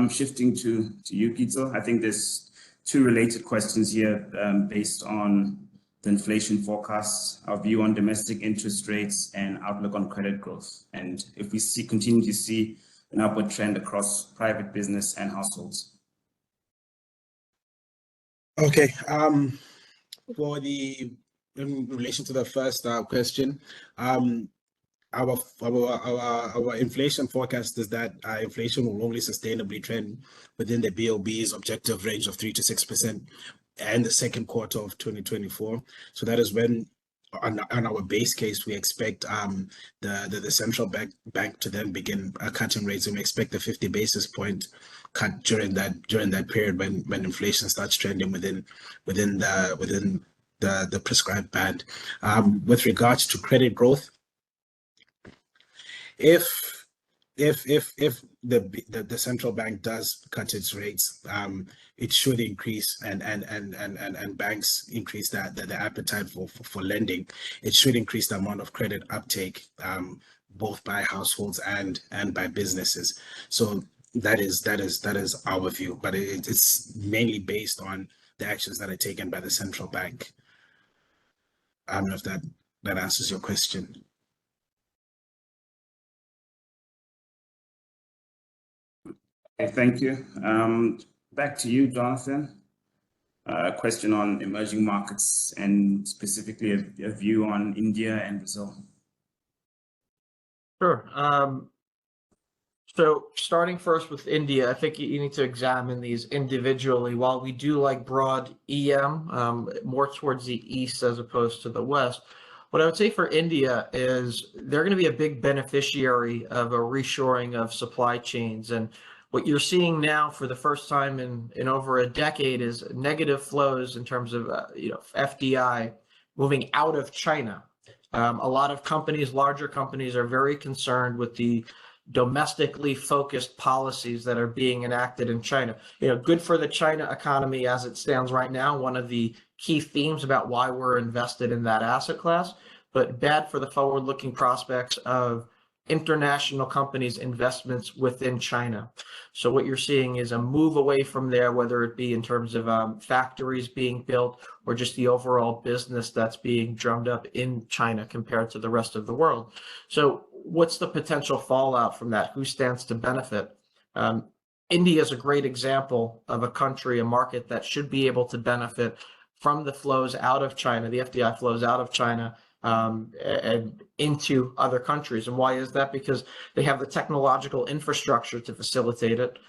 Shifting to you, Kitso. I think there's two related questions here based on the inflation forecasts, our view on domestic interest rates, and outlook on credit growth. And if we continue to see an upward trend across private business and households. Okay. In relation to the first question, our inflation forecast is that inflation will only sustainably trend within the BOB's objective range of 3 to 6% and the second quarter of 2024. So that is when, on our base case, we expect the central bank to then begin cutting rates, and we expect a 50 basis point cut during that period when inflation starts trending within the prescribed band. With regards to credit growth, if the central bank does cut its rates, it should increase and banks increase the appetite for lending. It should increase the amount of credit uptake, both by households and by businesses. So that is our view, but it's mainly based on the actions that are taken by the central bank. I don't know if that answers your question. Okay, thank you. Back to you, Jonathan. A question on emerging markets and specifically a view on India and Brazil. Sure. So starting first with India, I think you need to examine these individually. While we do like broad EM, more towards the east as opposed to the west, what I would say for India is they're going to be a big beneficiary of a reshoring of supply chains. And what you're seeing now for the first time in over a decade is negative flows in terms of FDI moving out of China. A lot of companies, larger companies, are very concerned with the domestically focused policies that are being enacted in China. Good for the China economy as it stands right now, one of the key themes about why we're invested in that asset class, but bad for the forward-looking prospects of international companies' investments within China. So what you're seeing is a move away from there, whether it be in terms of factories being built or just the overall business that's being drummed up in China compared to the rest of the world. So what's the potential fallout from that? Who stands to benefit? India is a great example of a country, a market that should be able to benefit from the flows out of China, the FDI flows out of China and into other countries. And why is that? Because they have the technological infrastructure to facilitate it.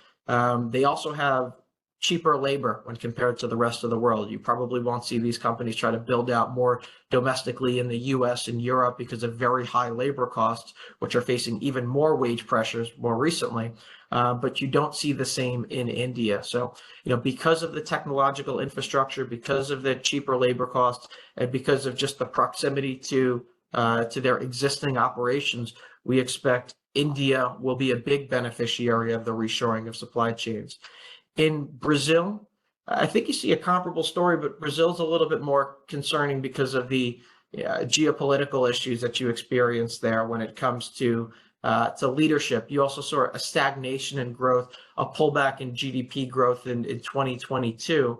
They also have cheaper labor when compared to the rest of the world. You probably won't see these companies try to build out more domestically in the US and Europe because of very high labor costs, which are facing even more wage pressures more recently. But you don't see the same in India. So, because of the technological infrastructure, because of the cheaper labor costs, and because of just the proximity to their existing operations, we expect India will be a big beneficiary of the reshoring of supply chains. In Brazil, I think you see a comparable story, but Brazil's a little bit more concerning because of the geopolitical issues that you experience there when it comes to leadership. You also saw a stagnation in growth, a pullback in GDP growth in 2022.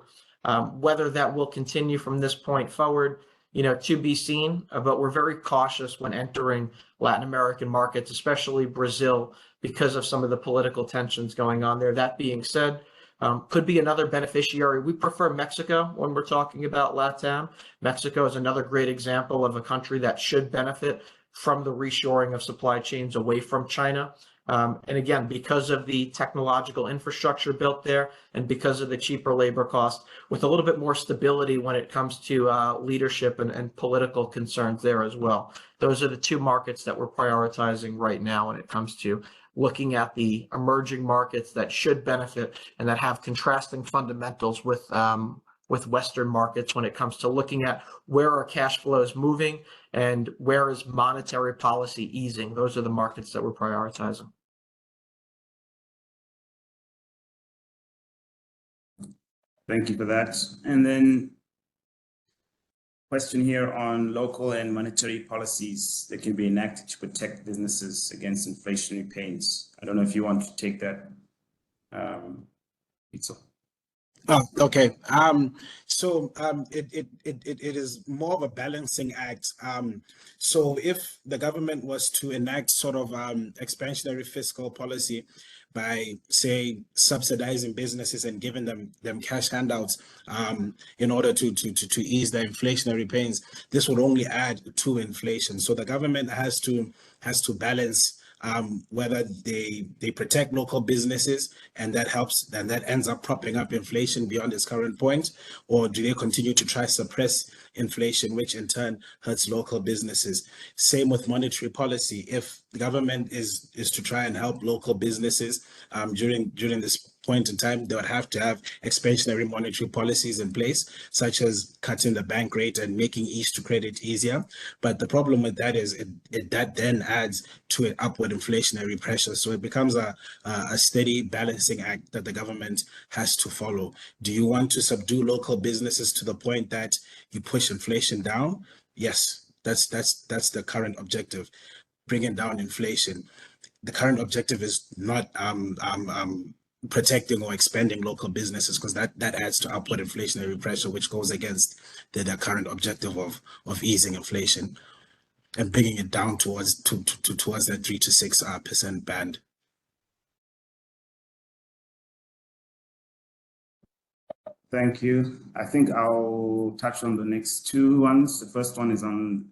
Whether that will continue from this point forward, to be seen, but we're very cautious when entering Latin American markets, especially Brazil, because of some of the political tensions going on there. That being said, could be another beneficiary. We prefer Mexico when we're talking about LATAM. Mexico is another great example of a country that should benefit from the reshoring of supply chains away from China. And again, because of the technological infrastructure built there and because of the cheaper labor costs, with a little bit more stability when it comes to leadership and political concerns there as well. Those are the two markets that we're prioritizing right now when it comes to looking at the emerging markets that should benefit and that have contrasting fundamentals with Western markets when it comes to looking at where are cash flows moving and where is monetary policy easing. Those are the markets that we're prioritizing. Thank you for that. And then question here on local and monetary policies that can be enacted to protect businesses against inflationary pains. I don't know if you want to take that, Kitso. Oh, okay. So it is more of a balancing act. So if the government was to enact sort of expansionary fiscal policy, by, say, subsidizing businesses and giving them cash handouts in order to ease the inflationary pains, this would only add to inflation. So the government has to balance whether they protect local businesses and that helps, and that ends up propping up inflation beyond its current point, or do they continue to try suppress inflation, which in turn hurts local businesses? Same with monetary policy. If the government is to try and help local businesses during this point in time, they would have to have expansionary monetary policies in place, such as cutting the bank rate and making ease to credit easier. But the problem with that is that then adds to an upward inflationary pressure. So it becomes a steady balancing act that the government has to follow. Do you want to subdue local businesses to the point that you push inflation down? Yes, that's the current objective, bringing down inflation. The current objective is not protecting or expanding local businesses, because that adds to upward inflationary pressure, which goes against the current objective of easing inflation and bringing it down towards that 3 to 6% band. Thank you. I think I'll touch on the next two ones. The first one is on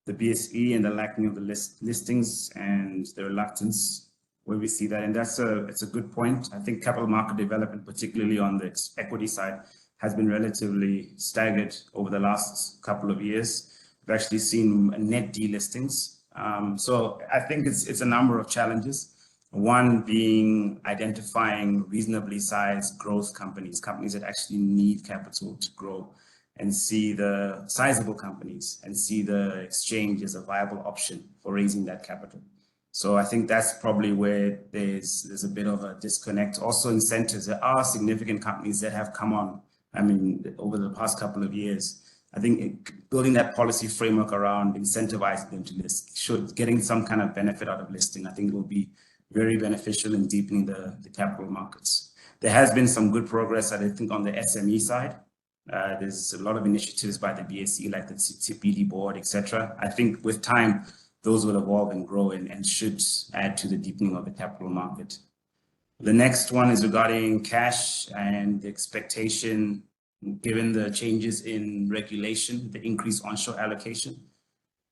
the BSE and the lacking of the listings and the reluctance where we see that. And it's a good point. I think capital market development, particularly on the equity side, has been relatively staggered over the last couple of years. We've actually seen net delistings. So I think it's a number of challenges. One being identifying reasonably sized growth companies that actually need capital to grow, and see the sizable companies and see the exchange as a viable option for raising that capital. So I think that's probably where there's a bit of a disconnect. Also incentives. There are significant companies that have come on, I mean, over the past couple of years. I think building that policy framework around incentivizing them to list, getting some kind of benefit out of listing, I think will be very beneficial in deepening the capital markets. There has been some good progress, I think, on the SME side. There's a lot of initiatives by the BSE, like the CPD board, etc. I think with time, those will evolve and grow and should add to the deepening of the capital market. The next one is regarding cash and the expectation, given the changes in regulation, the increased onshore allocation.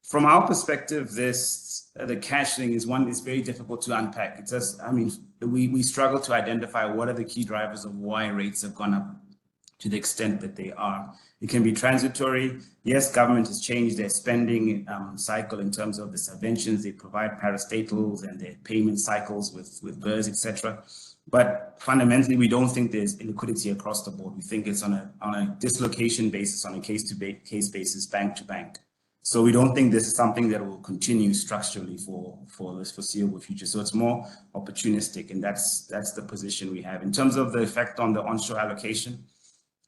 From our perspective, the cash thing is one that's very difficult to unpack. It's just, I mean, we struggle to identify what are the key drivers of why rates have gone up to the extent that they are. It can be transitory. Yes, government has changed their spending cycle in terms of the subventions they provide parastatals and their payment cycles with BERS, etc. But fundamentally, we don't think there's liquidity across the board. We think it's on a dislocation basis, on a case-to-case basis, bank to bank. So we don't think this is something that will continue structurally for this foreseeable future. So it's more opportunistic, and that's the position we have. In terms of the effect on the onshore allocation,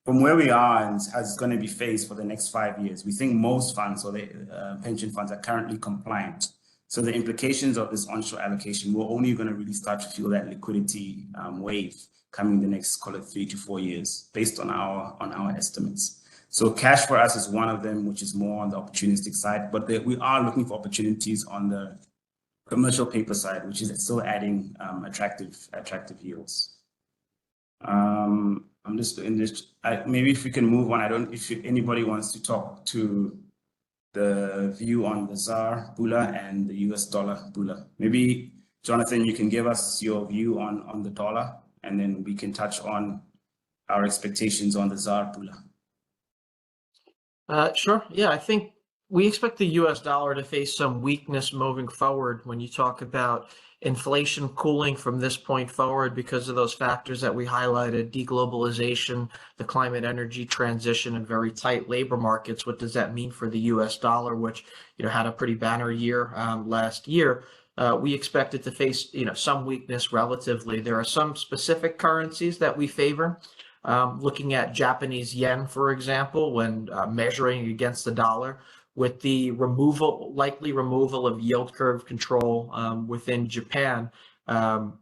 from where we are and as it's going to be phased for the next 5 years, we think most funds or the pension funds are currently compliant. So the implications of this onshore allocation, we're only going to really start to feel that liquidity wave coming in the next, call it 3 to 4 years, based on our estimates. So cash for us is one of them, which is more on the opportunistic side, but we are looking for opportunities on the commercial paper side, which is still adding attractive yields. I'm just in this. Maybe if we can move on. If anybody wants to talk to the view on the ZAR Bula and the US dollar Bula. Maybe Jonathan, you can give us your view on the dollar, and then we can touch on our expectations on the ZAR Bula. Sure. Yeah, I think we expect the US dollar to face some weakness moving forward when you talk about inflation cooling from this point forward because of those factors that we highlighted: deglobalization, the climate energy transition, and very tight labor markets. What does that mean for the US dollar, which had a pretty banner year last year? We expect it to face some weakness relatively. There are some specific currencies that we favor. Looking at Japanese yen, for example, when measuring against the dollar, with the likely removal of yield curve control within Japan,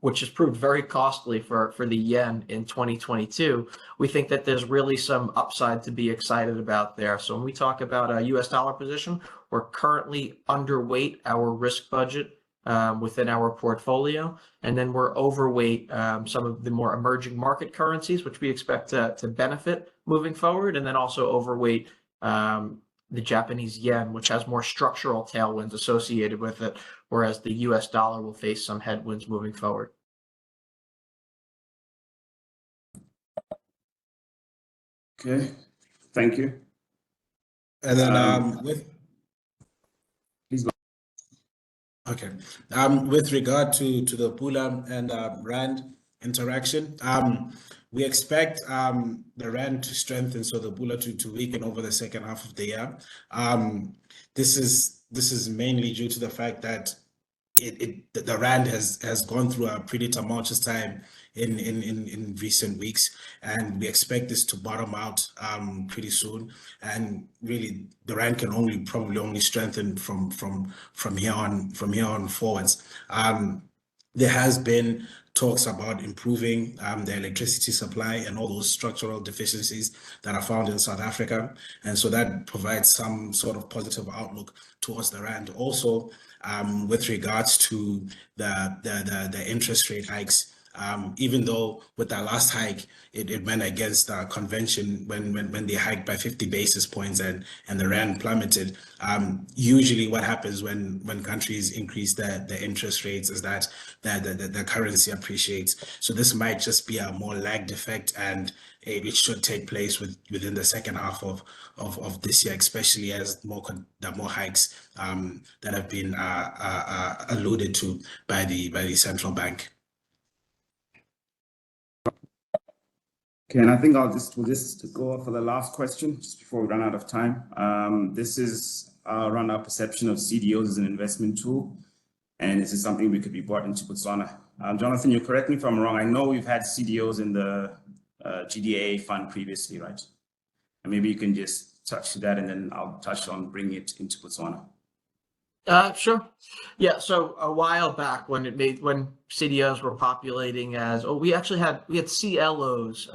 which has proved very costly for the yen in 2022, we think that there's really some upside to be excited about there. So when we talk about a US dollar position, we're currently underweight our risk budget within our portfolio. And then we're overweight some of the more emerging market currencies, which we expect to benefit moving forward. And then also overweight the Japanese yen, which has more structural tailwinds associated with it, whereas the US dollar will face some headwinds moving forward. Okay, thank you. And then Please go. Okay. With regard to the Pula and Rand interaction, we expect the Rand to strengthen, so the Pula to weaken over the second half of the year. This is mainly due to the fact that the Rand has gone through a pretty tumultuous time in recent weeks, and we expect this to bottom out pretty soon. And really, the Rand can probably only strengthen from here on forwards. There has been talks about improving the electricity supply and all those structural deficiencies that are found in South Africa, and so that provides some sort of positive outlook towards the Rand. Also, with regards to the interest rate hikes, even though with that last hike, it went against the convention when they hiked by 50 basis points and the Rand plummeted. Usually what happens when countries increase the interest rates is that the currency appreciates. So this might just be a more lagged effect, and it should take place within the second half of this year, especially as the more hikes that have been alluded to by the central bank. Okay, and I think we'll just go for the last question just before we run out of time. This is around our perception of CDOs as an investment tool, and this is something we could be brought into Botswana. Jonathan, you correct me if I'm wrong. I know we've had CDOs in the GDA fund previously, right? And maybe you can just touch that, and then I'll touch on bringing it into Botswana. Sure. Yeah. So a while back when CDOs were populating we had CLOs.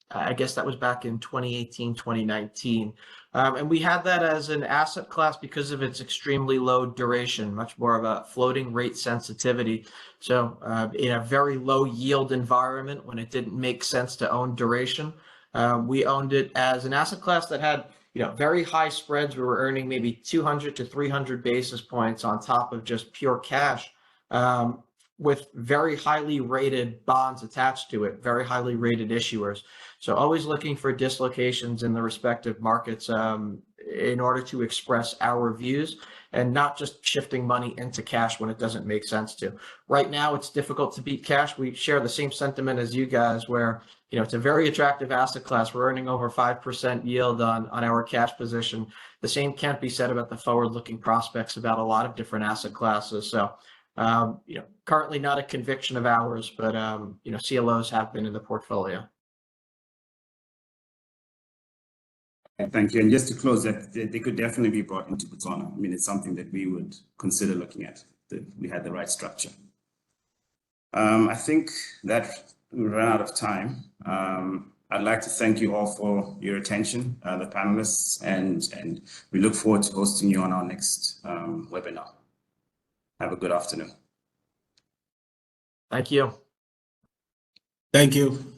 I guess that was back in 2018, 2019. And we had that as an asset class because of its extremely low duration, much more of a floating rate sensitivity. So in a very low yield environment, when it didn't make sense to own duration, we owned it as an asset class that had very high spreads. We were earning maybe 200 to 300 basis points on top of just pure cash, with very highly rated bonds attached to it, very highly rated issuers. So always looking for dislocations in the respective markets in order to express our views, and not just shifting money into cash when it doesn't make sense to. Right now, it's difficult to beat cash. We share the same sentiment as you guys, where it's a very attractive asset class. We're earning over 5% yield on our cash position. The same can't be said about the forward-looking prospects about a lot of different asset classes. So, currently not a conviction of ours, but CLOs have been in the portfolio. Thank you. And just to close that, they could definitely be brought into Botswana. I mean, it's something that we would consider looking at, that we had the right structure. I think that we ran out of time. I'd like to thank you all for your attention, the panelists, and we look forward to hosting you on our next webinar. Have a good afternoon. Thank you. Thank you.